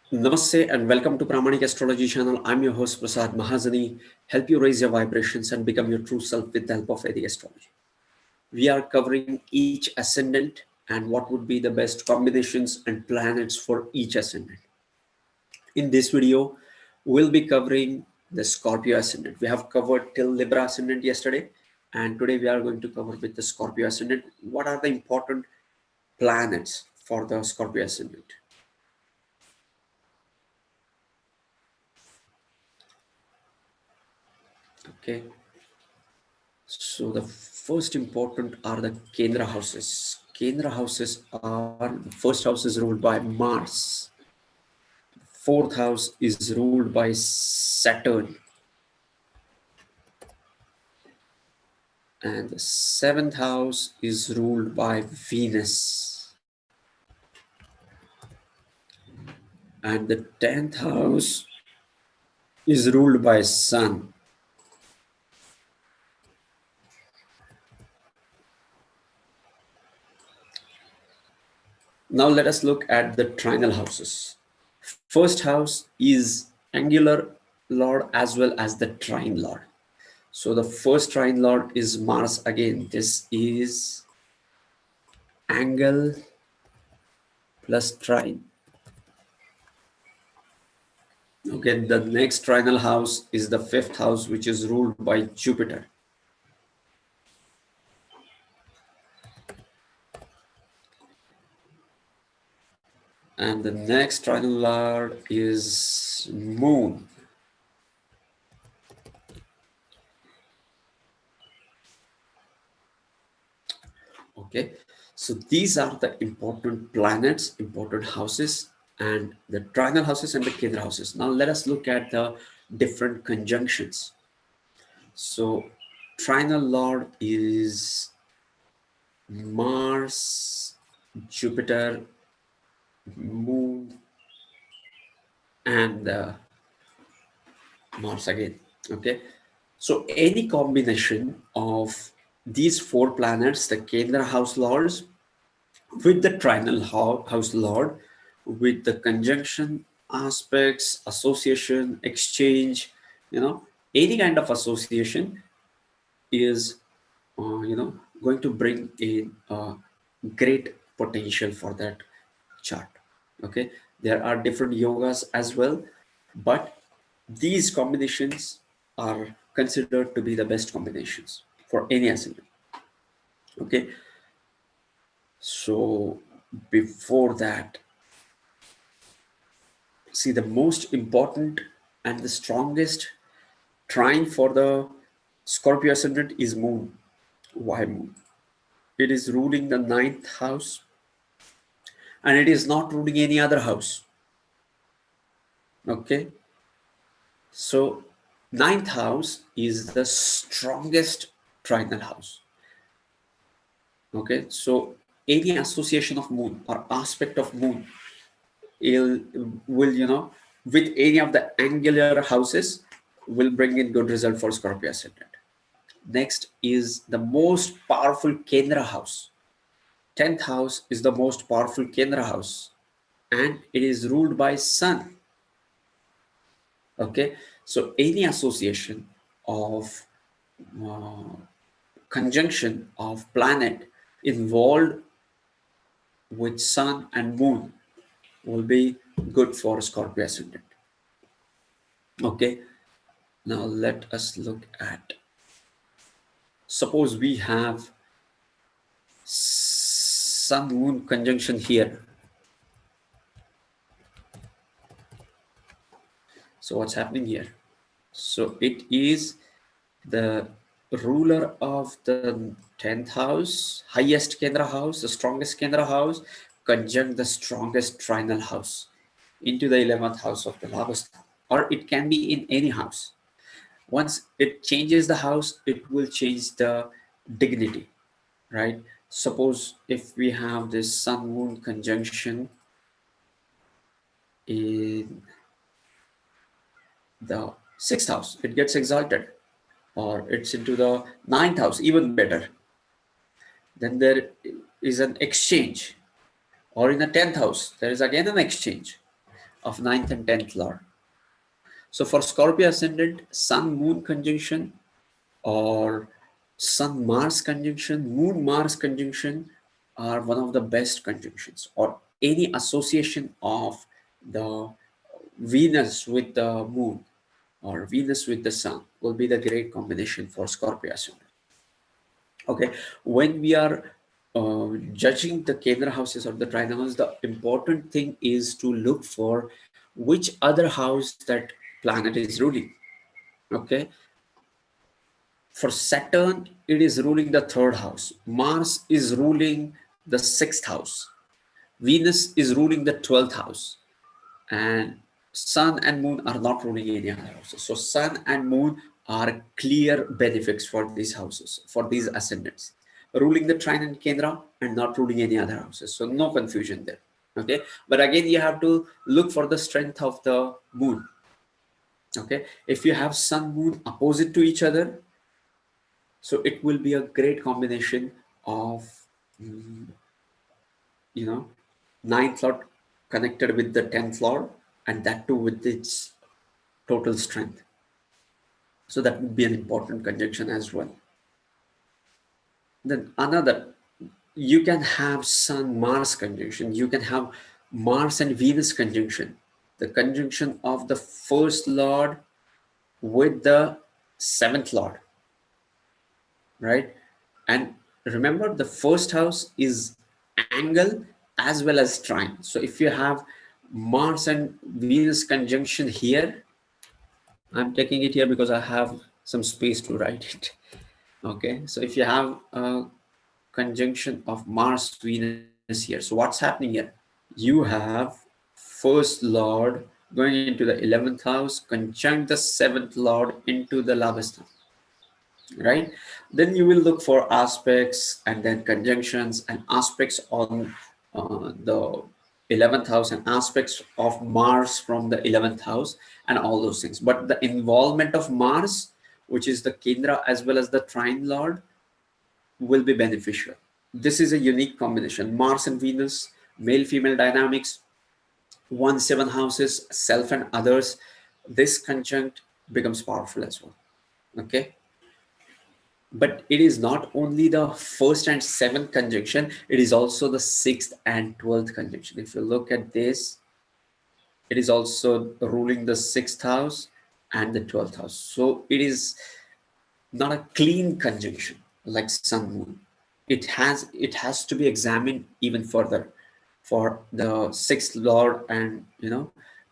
Namaste and welcome to Pramanik Astrology channel. I'm your host Prasad Mahazani. Help you raise your vibrations and become your true self with the help of Vedic astrology. We are covering each ascendant and what would be the best combinations and planets for each ascendant. In this video, we'll be covering the Scorpio ascendant. We have covered till Libra ascendant yesterday, and today we are going to cover with the Scorpio ascendant. What are the important planets for the Scorpio ascendant? Okay, so the first important are the Kendra houses. Kendra houses are, the first house is ruled by Mars. Fourth house is ruled by Saturn. And the seventh house is ruled by Venus. And the 10th house is ruled by Sun. Now let us look at the trinal houses. First house is angular lord as well as the trine lord. So the first trine lord is Mars again. This is angle plus trine. Okay, the next trinal house is the fifth house, which is ruled by Jupiter. And the next trinal lord is Moon. Okay, so these are the important planets, important houses, and the trinal houses and the Kendra houses. Now let us look at the different conjunctions. So trinal lord is Mars, Jupiter, Moon, and Mars again. Okay, so any combination of these four planets, the Kendra house lords, with the trinal house lord, with the conjunction aspects, association, exchange, any kind of association is, going to bring in great potential for that chart. Okay, there are different yogas as well, but these combinations are considered to be the best combinations for any ascendant. Okay, so before that, see, the most important and the strongest trine for the Scorpio ascendant is Moon. Why Moon? It is ruling the 9th house and it is not ruling any other house. Okay, so 9th house is the strongest trinal house. Okay, so any association of Moon or aspect of Moon will, with any of the angular houses, will bring in good result for Scorpio ascendant. Next is the most powerful Kendra house. 10th house is the most powerful Kendra house and it is ruled by Sun. Okay, so any association of conjunction of planet involved with Sun and Moon will be good for Scorpio ascendant. Okay, now let us look at, suppose we have Sun Moon conjunction here. So what's happening here? So it is the ruler of the 10th house, highest Kendra house, the strongest Kendra house, conjunct the strongest trinal house into the 11th house of the Lavastha, or it can be in any house. Once it changes the house, it will change the dignity, right? Suppose if we have this Sun Moon conjunction in the 6th house, it gets exalted, or it's into the 9th house, even better. Then there is an exchange, or in the 10th house, there is again an exchange, of 9th and 10th lord. So for Scorpio ascendant, Sun Moon conjunction or Sun Mars conjunction, Moon Mars conjunction are one of the best conjunctions, or any association of the Venus with the Moon or Venus with the Sun will be the great combination for Scorpio ascendant. Okay, when we are judging the Kendra houses or the trine house, the important thing is to look for which other house that planet is ruling. Okay, for Saturn, it is ruling the third house. Mars is ruling the sixth house. Venus is ruling the 12th house. And Sun and Moon are not ruling any other houses. So Sun and Moon are clear benefits for these houses, for these ascendants. Ruling the trine and Kendra and not ruling any other houses. So no confusion there. Okay. But again, you have to look for the strength of the Moon. Okay. If you have Sun, Moon opposite to each other, so it will be a great combination of, you know, ninth lord connected with the 10th lord, and that too with its total strength. So that would be an important conjunction as well. Then another, you can have Sun Mars conjunction, you can have Mars and Venus conjunction, the conjunction of the first lord with the seventh lord, right? And remember, the first house is angle as well as trine. So if you have Mars and Venus conjunction here, I'm taking it here because I have some space to write it. Okay, so if you have a conjunction of Mars Venus here, so what's happening here? You have first lord going into the 11th house, conjunct the 7th lord into the Labasthan, right? Then you will look for aspects and then conjunctions and aspects on the 11th house and aspects of Mars from the 11th house and all those things. But the involvement of Mars, which is the Kendra as well as the trine lord, will be beneficial. This is a unique combination. Mars and Venus, male-female dynamics, 1-7 houses, self and others. This conjunct becomes powerful as well. Okay. But it is not only the first and seventh conjunction, it is also the 6th and 12th conjunction. If you look at this, it is also ruling the 6th house and the 12th house. So it is not a clean conjunction like Sun Moon. It has to be examined even further for the 6th lord and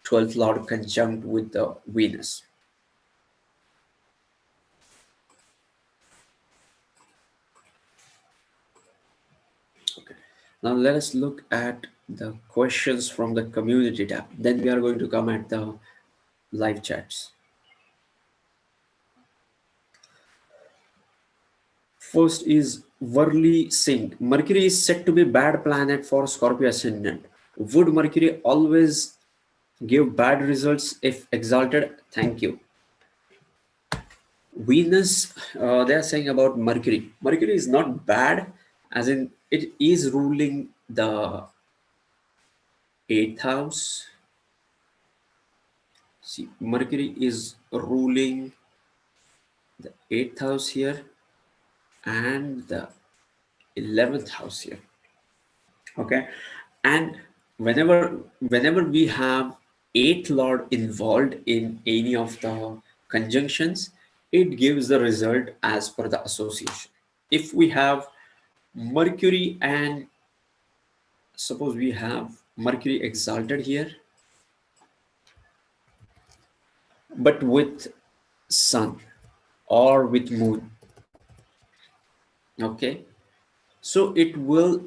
12th lord conjunct with the Venus. Now let us look at the questions from the community tab. Then we are going to come at the live chats. First is Worley Singh. Mercury is said to be bad planet for Scorpio ascendant. Would Mercury always give bad results if exalted? Thank you. Venus, they are saying about Mercury. Mercury is not bad, as in it is ruling the 8th house. See, Mercury is ruling the 8th house here and the 11th house here. Okay, and whenever we have 8th lord involved in any of the conjunctions, it gives the result as per the association. If we have Mercury and suppose we have Mercury exalted here, but with Sun or with Moon, okay, so it will,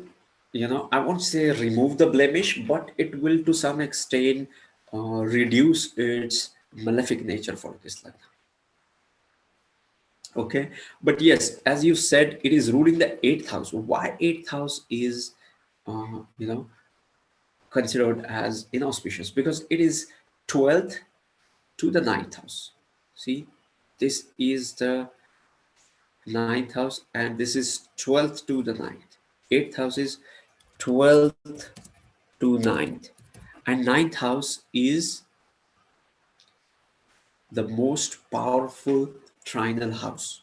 I won't say remove the blemish, but it will to some extent reduce its malefic nature for this lagna. Okay, but yes, as you said, it is ruling the 8th house. Why 8th house is considered as inauspicious? Because it is 12th to the 9th house. See, this is the 9th house and this is 12th to the 9th. 8th house is 12th to 9th, And ninth house is the most powerful trinal house.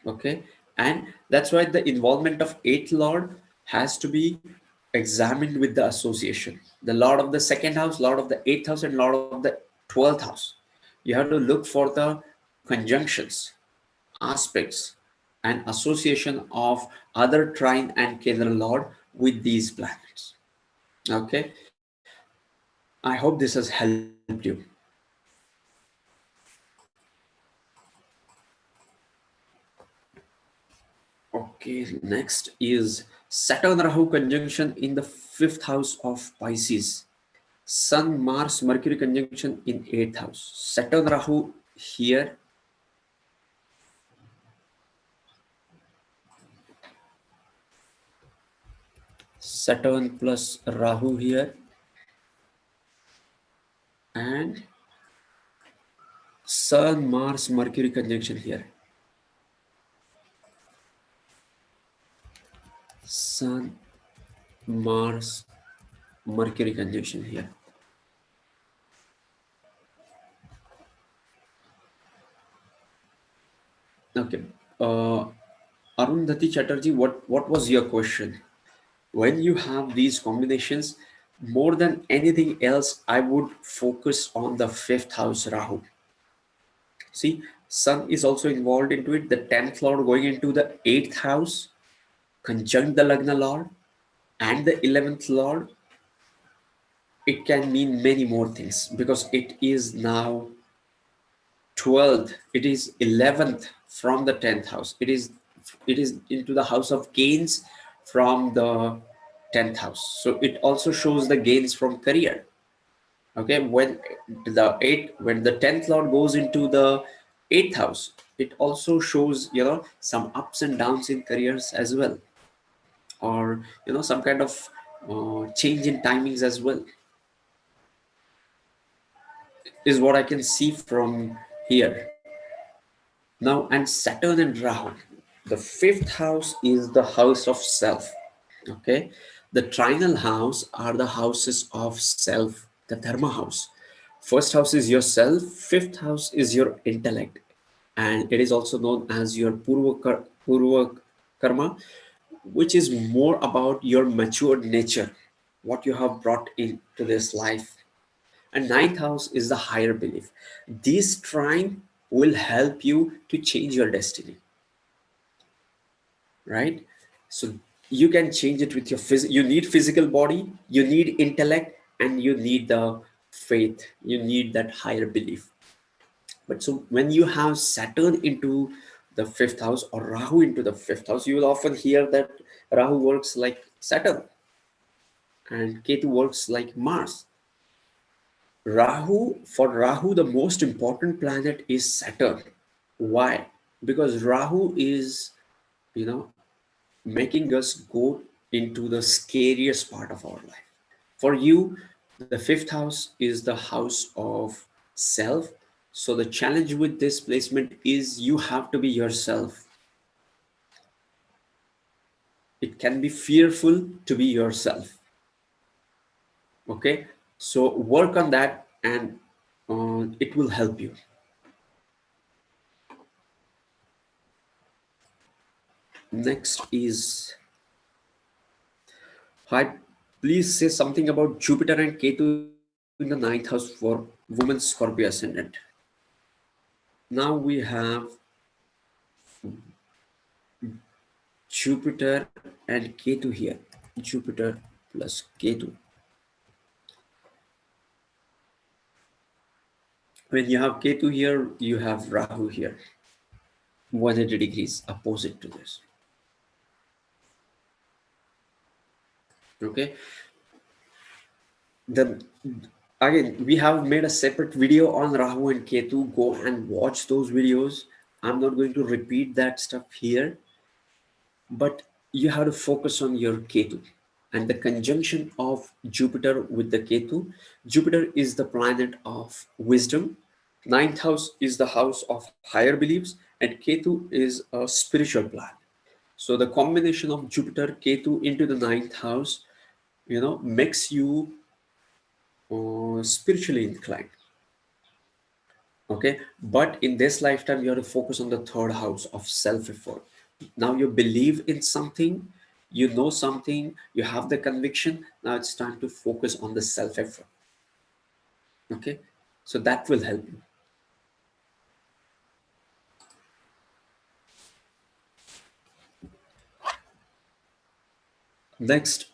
Okay, and that's why the involvement of eighth lord has to be examined with the association. The lord of the second house, lord of the eighth house, and lord of the 12th house. You have to look for the conjunctions, aspects, and association of other trine and Kendra lord with these planets. Okay, I hope this has helped you. Okay, next is Saturn Rahu conjunction in the fifth house of Pisces. Sun, Mars, Mercury conjunction in eighth house. Saturn Rahu here. Saturn plus Rahu here. And Sun, Mars, Mercury conjunction here. Sun, Mars, Mercury conjunction here. Okay. Arundhati Chatterjee, what was your question? When you have these combinations, more than anything else, I would focus on the fifth house Rahu. See, Sun is also involved into it. The 10th Lord going into the 8th house, conjunct the Lagna Lord and the 11th Lord. It can mean many more things because it is now 12th, it is 11th from the 10th house. It is into the house of gains from the 10th house. So it also shows the gains from career. Okay, when the 10th lord goes into the 8th house, it also shows some ups and downs in careers as well, or some kind of change in timings as well, is what I can see from here. Now, and Saturn and Rahu, the fifth house is the house of self. Okay, the trinal house are the houses of self, the dharma house. First house is yourself, fifth house is your intellect, and it is also known as your purva karma, which is more about your matured nature, what you have brought into this life. And ninth house is the higher belief. This trine will help you to change your destiny, right? So you can change it with your you need physical body, you need intellect, and you need the faith, you need that higher belief. But so when you have Saturn into the fifth house or Rahu into the fifth house, you will often hear that Rahu works like Saturn and Ketu works like Mars. For Rahu, the most important planet is Saturn. Why? Because Rahu is, you know, making us go into the scariest part of our life. For you, the fifth house is the house of self. So the challenge with this placement is you have to be yourself. It can be fearful to be yourself. Okay, so work on that, and it will help you. Next is, hi, please say something about Jupiter and Ketu in the ninth house for women's Scorpio ascendant. Now we have Jupiter and Ketu here. Jupiter plus Ketu. When you have Ketu here, you have Rahu here. 180 degrees opposite to this. Okay. Again, we have made a separate video on Rahu and Ketu. Go and watch those videos. I'm not going to repeat that stuff here, but you have to focus on your Ketu and the conjunction of Jupiter with the Ketu. Jupiter is the planet of wisdom. Ninth house is the house of higher beliefs, and Ketu is a spiritual planet. So the combination of Jupiter, Ketu into the ninth house, makes you spiritually inclined. Okay, but in this lifetime you have to focus on the third house of self effort. Now you believe in something, you know something, you have the conviction. Now it's time to focus on the self effort. Okay, so that will help you. Next,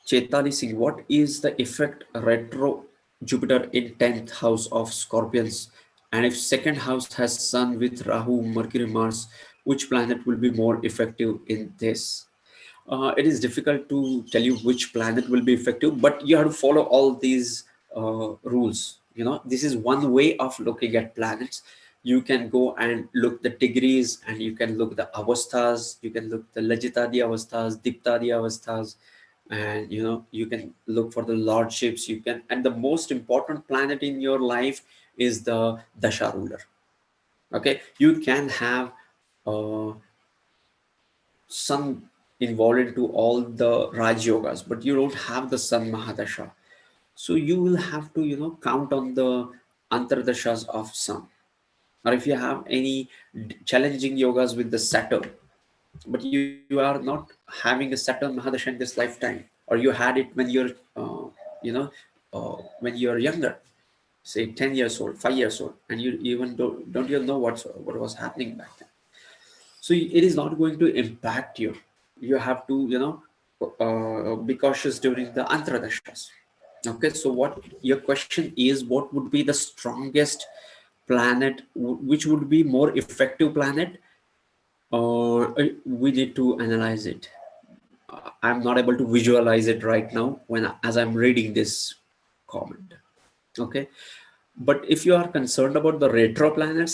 Chetali Singh, what is the effect retro Jupiter in 10th house of Scorpions? And if second house has Sun with Rahu, Mercury, Mars, which planet will be more effective in this? It is difficult to tell you which planet will be effective, but you have to follow all these rules. You know, this is one way of looking at planets. You can go and look the degrees, and you can look the avasthas. You can look the lajitadi avasthas, diptadi avasthas, and you can look for the lordships. You can, and the most important planet in your life is the dasha ruler. Okay, you can have uh, sun involved into all the Raj yogas, but you don't have the Sun Mahadasha. So you will have to, count on the Antardashas of Sun. Or if you have any challenging yogas with the Saturn, but you are not having a Saturn Mahadasha in this lifetime, or you had it when you're, you know, when you're younger, say 10 years old, 5 years old, and you even don't you know what was happening back then. So it is not going to impact you. You have to be cautious during the antradashas. Okay, so what your question is, what would be the strongest planet, which would be more effective planet, or we need to analyze it. I'm not able to visualize it right now when as I'm reading this comment. Okay, but if you are concerned about the retro planets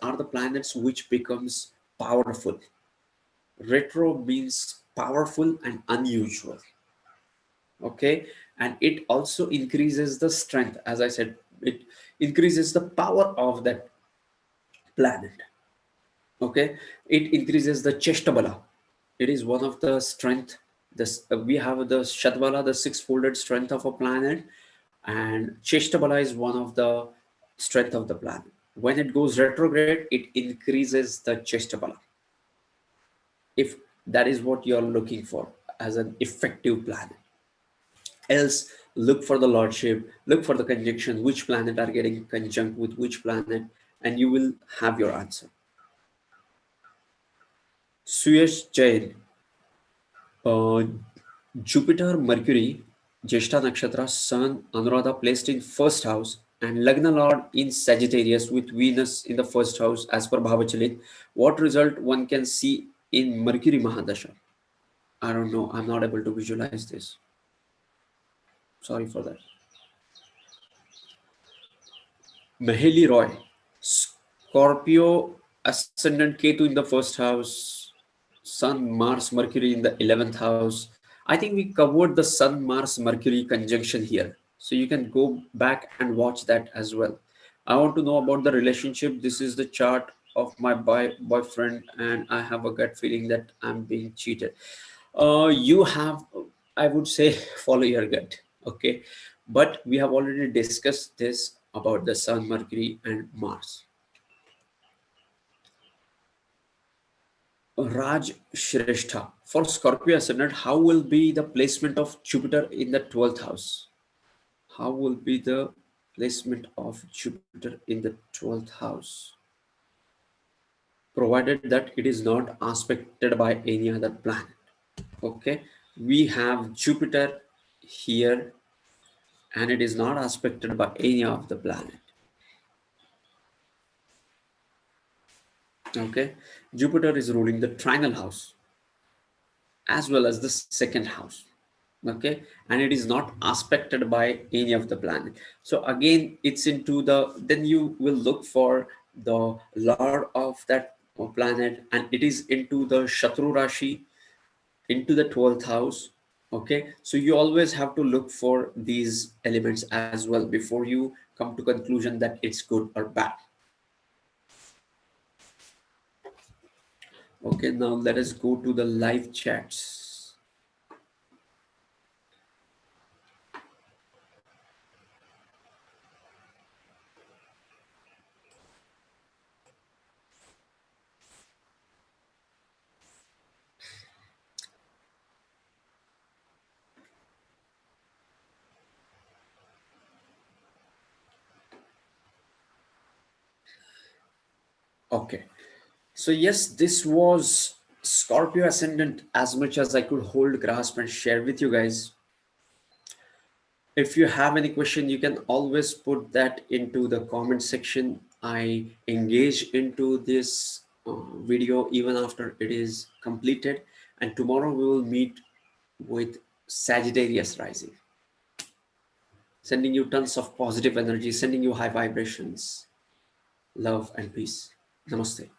are the planets which becomes powerful. Retro means powerful and unusual. Okay, and it also increases the strength. As I said, it increases the power of that planet. Okay, it increases the cheshtabala. It is one of the strength. This we have the Shadbala, the six-folded strength of a planet, and Cheshtabala is one of the strength of the planet. When it goes retrograde, it increases the Cheshtabala. If that is what you're looking for as an effective planet. Else, look for the lordship, look for the conjunction, which planet are getting conjunct with which planet, and you will have your answer. Suyash Jain, uh, Jupiter, Mercury, Jeshta Nakshatra, Sun, Anuradha placed in first house, and Lagna Lord in Sagittarius with Venus in the first house as per Bhavachalit. What result one can see in Mercury Mahadasha? I don't know. I'm not able to visualize this. Sorry for that. Maheli Roy, Scorpio, Ascendant Ketu in the first house, Sun, Mars, Mercury in the 11th house. I think we covered the Sun, Mars, Mercury conjunction here. So you can go back and watch that as well. I want to know about the relationship. This is the chart of my boyfriend, and I have a gut feeling that I'm being cheated. You have, I would say, follow your gut. Okay, but we have already discussed this about the Sun, Mercury, and Mars. Raj Shrestha, for Scorpio Ascendant, how will be the placement of Jupiter in the 12th house? How will be the placement of Jupiter in the 12th house? Provided that it is not aspected by any other planet. Okay, we have Jupiter here, and it is not aspected by any of the planet. Okay, Jupiter is ruling the trinal house as well as the second house. Okay, and it is not aspected by any of the planet. So again, it's into the, then you will look for the lord of that planet, and it is into the Shatru Rashi, into the 12th house. Okay, so you always have to look for these elements as well before you come to conclusion that it's good or bad. Okay, now let us go to the live chats. Okay. So yes, this was Scorpio Ascendant as much as I could hold, grasp, and share with you guys. If you have any question, you can always put that into the comment section. I engage into this video even after it is completed. And tomorrow we will meet with Sagittarius rising, sending you tons of positive energy, sending you high vibrations, love and peace. Namaste.